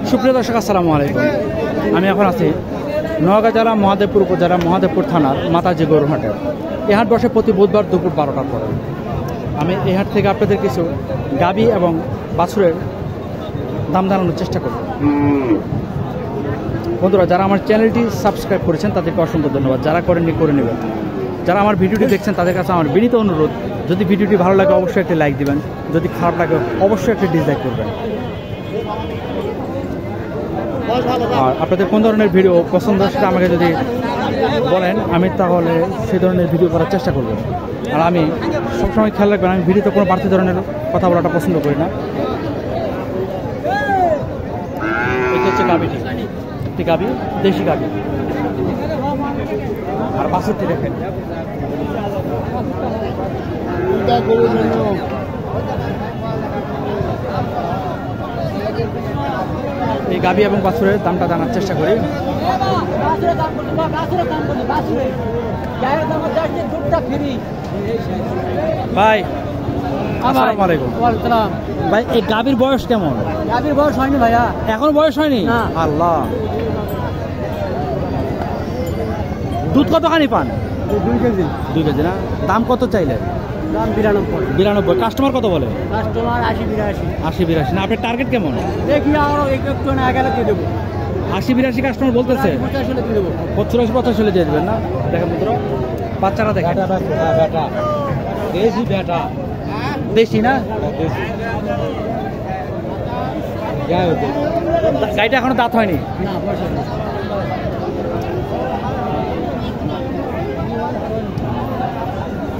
সুপ্রিয় দর্শক, আসসালামু আলাইকুম। আমি এখন আছি নোয়াগাঁ জেলা মহাদেবপুর উপজেলা মহাদেবপুর থানার মাতাজি গরুহাটে। এই হাট বসে প্রতি বুধবার দুপুর 12টার পরে। আমি এই হাট থেকে আপনাদের কিছু গাবি এবং বাছুরের দাম জানানোর চেষ্টা করব। বন্ধুরা, যারা আমার চ্যানেলটি সাবস্ক্রাইব করেছেন তাদেরকে অসংখ্য ধন্যবাদ। যারা করেননি করে নেবেন। যারা আমার ভিডিওটি দেখছেন তাদের কাছে আমার বিনীত অনুরোধ, যদি ভিডিওটি ভালো লাগে অবশ্যই একটি লাইক দিবেন, যদি খারাপ লাগে অবশ্যই একটি ডিসলাইক করবেন। আর আপনাদের কোন ধরনের ভিডিও পছন্দ সেটা আমাকে যদি বলেন, আমি তাহলে সেই ধরনের ভিডিও করার চেষ্টা করব। আর আমি সবসময় খেয়াল রাখবেন, আমি ভিডিওতে কোনো বাড়তি ধরনের কথা বলাটা পছন্দ করি না। এটা হচ্ছে গাবিটি, একটি গাবি, দেশি গাবি। আর বাছুরটি দেখেন, এই গাবি এবং বাছুরের দামটা জানার চেষ্টা করি। ভাই আসসালামু আলাইকুম। ভাই, এই গাবির বয়স কেমন? গাবির বয়স হয়নি ভাইয়া, এখন বয়স হয়নি। আল্লাহ, দুধ কতখানি পান? 2 কেজি। 2 কেজি না? দাম কত চাইলেন? দাম 92। কাস্টমার কত বলে? কাস্টমার 80-82 না, আপনার টার্গেট কেমন? দেখি আরো একটু না 11 দিয়ে দেবো। 80-82 কাস্টমার বলতেছে। 85 দিয়ে দেবো। 85 দিয়ে দেবেন না? দেখেন মিত্র, বাচ্চারা দেখেন, দেশি বেটা, দেশি না? গাড়িটা এখনো দাঁত হয়নি। না পয়সা নেই।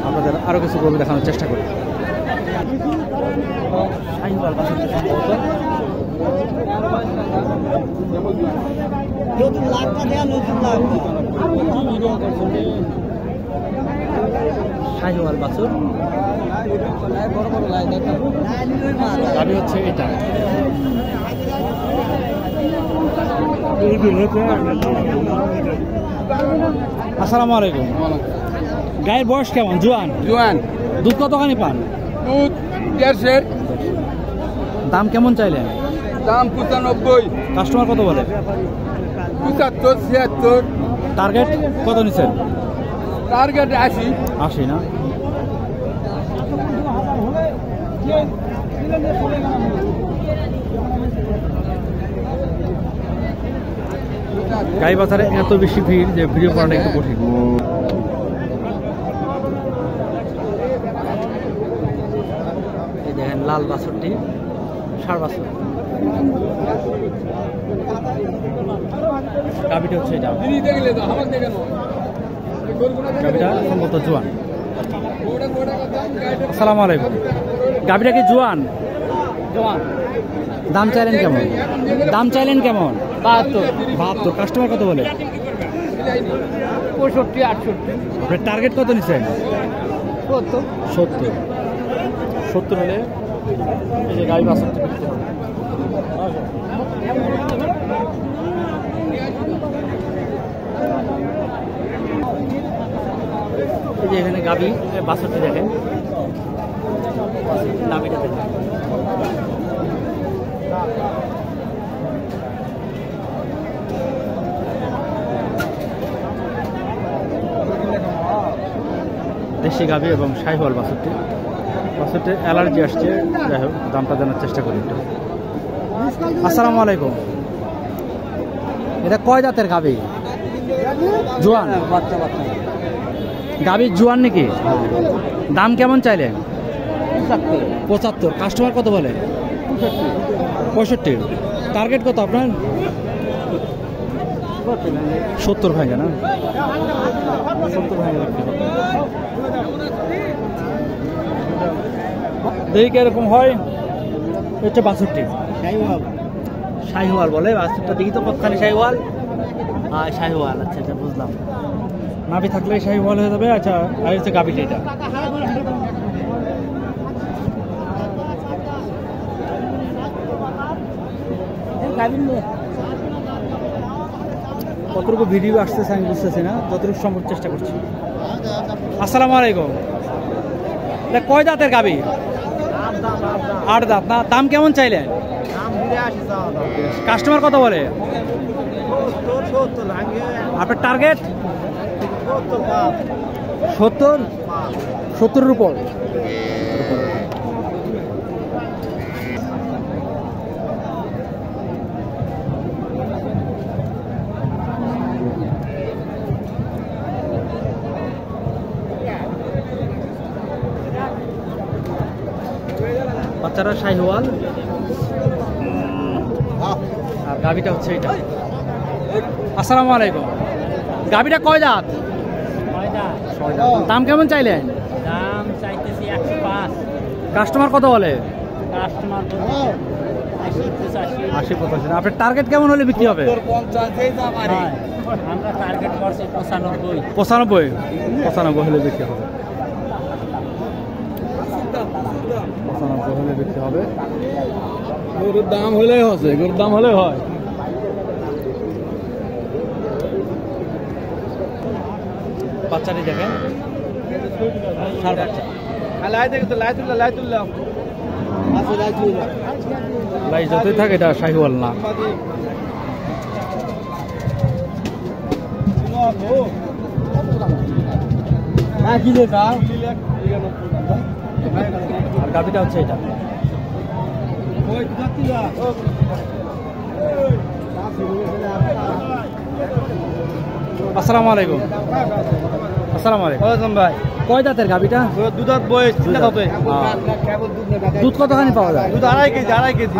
আপনাদের আরো কিছু গরু দেখানোর চেষ্টা করি। নতুন লাখটা দেয়া, নতুন লাখ। শাহিওয়াল বাছুর, বড় বড় লাখ দেখো। গাবি হচ্ছে এটা। আসসালামু আলাইকুম। গায়ের বয়স কেমন? জোয়ান। দুধ কতখানি পান? দুধ 1.5। দাম কেমন চাইলেন? দাম 95। কাস্টমার কত বলে? 75-76। টার্গেট কত নিচ্ছেন? টার্গেট 80 না? গাই বাজারে এত বেশি ভিড় যে ভিডিও করাটা একটু কঠিন। এই দেখেন লাল বাছুরটি, ষাঁড় বাছুর। গাবিটা হচ্ছে এটা। গাবিটা সম্ভবত জোয়ান। আসসালামু আলাইকুম। গাবিটা কি জোয়ান? দাম চাইলেন কেমন? 72। কাস্টমার কত বলে? 65-68। টার্গেট কত নিচ্ছেন? 70 হলে এই যে গাড়ি বাছুরটি বিক্রি হবে। এই যে এখানে গাবি বাছুরটি দেখেন, নাবিটা দেখেন। দেশি গাবি এবং শাহিওয়াল বাছুরটি। বাছুরটির অ্যালার্জি আসছে, যাই হোক দামটা জানার চেষ্টা করি একটু। আসসালামু আলাইকুম। এটা কয় জাতের গাবি? জোয়ান। গাবি জোয়ান নাকি? দাম কেমন চাইলেন? 75। কাস্টমার কত বলে? 65। টার্গেট কত আপনার? 70 ভাঙে না? 70 ভাঙে। দেখি কিরকম হয়। হচ্ছে বাছুরটি শাহিওয়াল বলে। বাছুরটা দেখি তো কতখানি শাহিওয়াল। শাহিওয়াল, আচ্ছা আচ্ছা বুঝলাম। নাভি থাকলে শাহিওয়াল হয়ে যাবে। আচ্ছা, আর হচ্ছে গাবিটা এটা। কতটুকু ভিডিও আসতেছে আমি বুঝতেছি না, যতটুকু সম্ভব চেষ্টা করছি। আসসালামু আলাইকুম। এটা কয় দাঁতের গাবি? 8 দাঁত না? দাম কেমন চাইলেন? কাস্টমার কত বলে? আপনার টার্গেট 70-70-এর উপর। বাচ্চারা শাহিওয়াল, আর গাবিটা হচ্ছে এটা। আসসালামু আলাইকুম। গাবিটা কয় দাঁত? দাম কেমন চাইলেন? দাম চাইতেছি 105। কাস্টমার কত বলে? কাস্টমার 80-85। আপনার টার্গেট কেমন হলে বিক্রি হবে? আমরা টার্গেট করছি 95। 95 হলে বিক্রি হবে। 95 হলে বিক্রি হবে। গরুর দাম হলেই হচ্ছে, গরুর দাম হলে হয়। বাচ্চাটি দেখেন, ষাঁড় বাচ্চা। লাই যতই থাকে এটা শাহিওয়াল না। আর গাবিটা হচ্ছে এটা। আসসালামু আলাইকুম। আসসালামু আলাইকুম ভাই। কয় দাঁতের গাবিটা? 2 দাঁত বয়স, 3 দাঁতে। দুধ কতখানি পাওয়া যায়? দুধ 2.5 কেজি।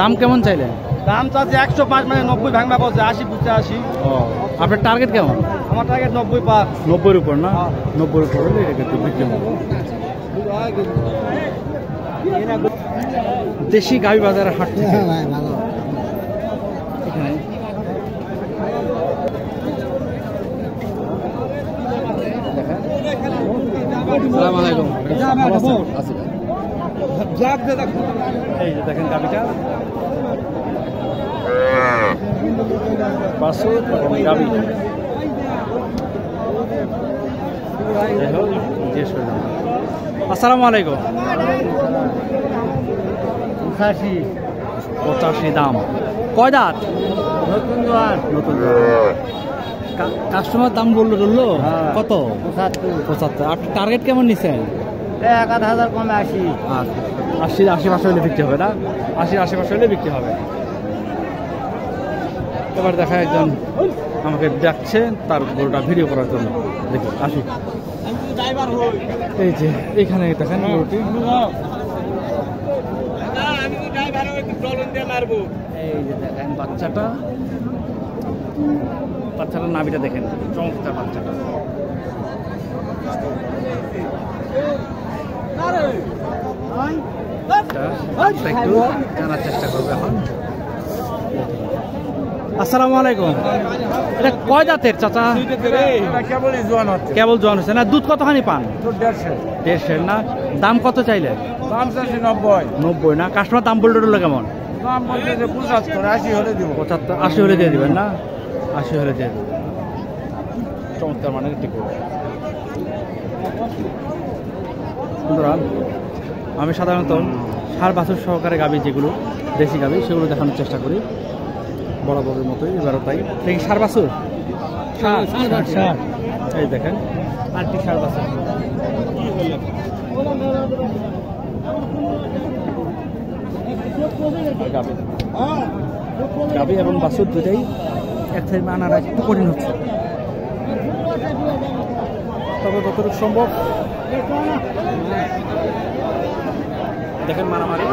দাম কেমন চাইলেন? দাম চাচ্ছে 105, মানে 90 ভাঙবা বলছে, 80-85। আপনার টার্গেট কেমন? আমার টার্গেট 95। 90-এর উপর না? 90-এর উপর হলে এটা কিন্তু বিক্রি হবে। দেশি গাবি বাজারের হাট থেকে এখানে আসসালামু আলাইকুম। এই যে দেখেন গাবিটা, বাছুর এবং গাবি। আসসালামু আলাইকুম। 85 দাম। কয় দাঁত? নতুন কাস্টমার দাম বললো কত? 75। আপনি টার্গেট কেমন নিচ্ছেন? 1000 কমে 80। 80 আশেপাশে হলে বিক্রি হবে না? 80 আশেপাশে হলে বিক্রি হবে। এবার দেখা একজন আমাকে দেখছে তার গরুটা ভিডিও করার জন্য। দেখি আসি। এই যে এখানে দেখেন গরুটি। এই যে দেখেন বাচ্চাটা, বাচ্চাটার নাভিটা দেখেন, চমৎকার বাচ্চাটা। একটু জানার চেষ্টা করবো এখন। আসসালামু আলাইকুম। এটা কয় দাঁতের চাচা? কেবল জোয়ান হচ্ছে না? দুধ কতখানি পান? 150 না? দাম কত চাইলে? 90 না? কাস্টমার দাম বললো কেমন? 75-80 হলে দিয়ে দিবেন না? 80 হলে দিয়ে দেবেন। চমৎকার মানে ঠিক। সুতরাং আমি সাধারণত ষাঁড় বাছুর সহকারে গাবি, যেগুলো দেশি গাবি, সেগুলো দেখানোর চেষ্টা করি বরাবরের মতোই। এবারও তাই। দেখি ষাঁড় বাছুর, এই দেখেন আরেকটি ষাঁড় বাছুর। গাবি এবং বাছুর দুটাই এক সাইড আনারা একটু কঠিন হচ্ছে, তবে যতটুকু সম্ভব দেখেন মারামারি।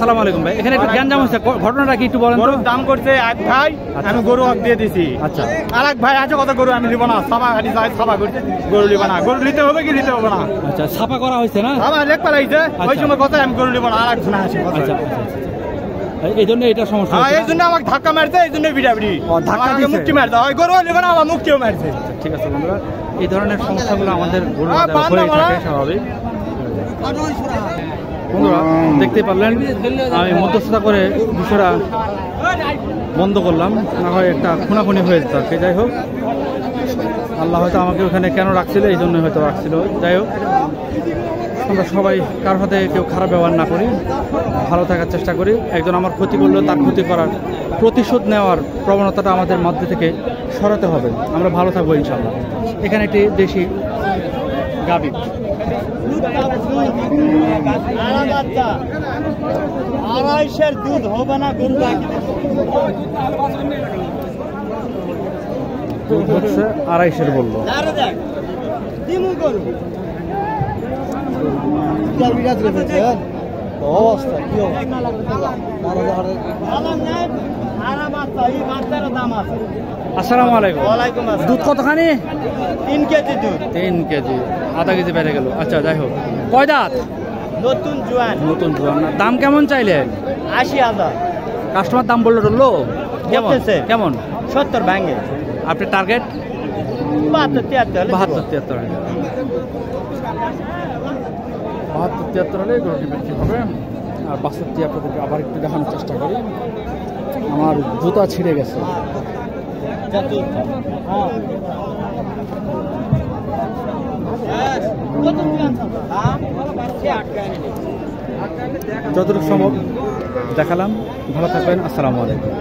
আসসালামু আলাইকুম ভাই, এখানে একটু জ্ঞানজাম হচ্ছে, ঘটনাটা কি একটু বলেন তো? গরুর দাম করছে এক ভাই, আমি গরু হক দিয়ে দিছি। আচ্ছা আর এক ভাই আছে কত গরু আমি দিব না, সাবা খালি যায় সাবা করছে, গরু নিব না। গরু নিতে হবে কি নিতে হবে না, আচ্ছা, ছাপা করা হয়েছে না? সাবা লেখ পালাইছে ওই সময় কত আমি গরু নিব না, আর এক শোনা আছে কথা। আচ্ছা এই জন্য এটা সমস্যা হ্যাঁ, হচ্ছে এই জন্য আমাকে ধাক্কা মারছে, এই জন্য বিড়াবিড়ি ধাক্কা আমাকে দিছে। মুক্তি মারছে, হয় গরু নিব না, আমার মুক্তিও মারছে। না। ঠিক আছে বন্ধুরা, এই ধরনের সমস্যাগুলো আমাদের গরুর হ্যাঁ, বাজারে হয়ে বান্দা থাকে স্বাভাবিক। বন্ধুরা দেখতে পারলেন আমি মধ্যস্থতা করে বিষয়টা বন্ধ করলাম, না হয় একটা খুনাখুনি হয়ে যেত। সে যাই হোক, আল্লাহ হয়তো আমাকে ওখানে কেন রাখছিল, এই জন্য হয়তো রাখছিল। যাই হোক, আমরা সবাই কারোর সাথে কেউ খারাপ ব্যবহার না করি, ভালো থাকার চেষ্টা করি। একজন আমার ক্ষতি করলো, তার ক্ষতি করার প্রতিশোধ নেওয়ার প্রবণতাটা আমাদের মধ্যে থেকে সরাতে হবে। আমরা ভালো থাকবো ইনশাল্লাহ। এখানে একটি দেশি গাভী, আড়াইশের দুধ হবে না গরু দুধ হচ্ছে 250 বললো। দিমু গরু অবস্থা কি আসসালামু আলাইকুম। ওয়ালাইকুম আসসালাম। দুধ কতখানি? 3 কেজি দুধ, 3 কেজি, আধা কেজি বেড়ে গেল। আচ্ছা যাই হোক, কয় দাঁত? নতুন জোয়ান, নতুন জোয়ান না। দাম কেমন চাইলে? 80,000 কাস্টমার দাম বললো টললো কেমন? বলতেছে। কেমন 70 ভাঙে, আপনার টার্গেট? 72-73 72-73 হলে 72-73 হলে গরুটি বিক্রি হবে। আর 62 আপনাদেরকে আবার একটু দেখানোর চেষ্টা করি। আমার জুতা ছিঁড়ে গেছে। যতটুকু সম্ভব দেখালাম। ভালো থাকবেন, আসসালামু আলাইকুম।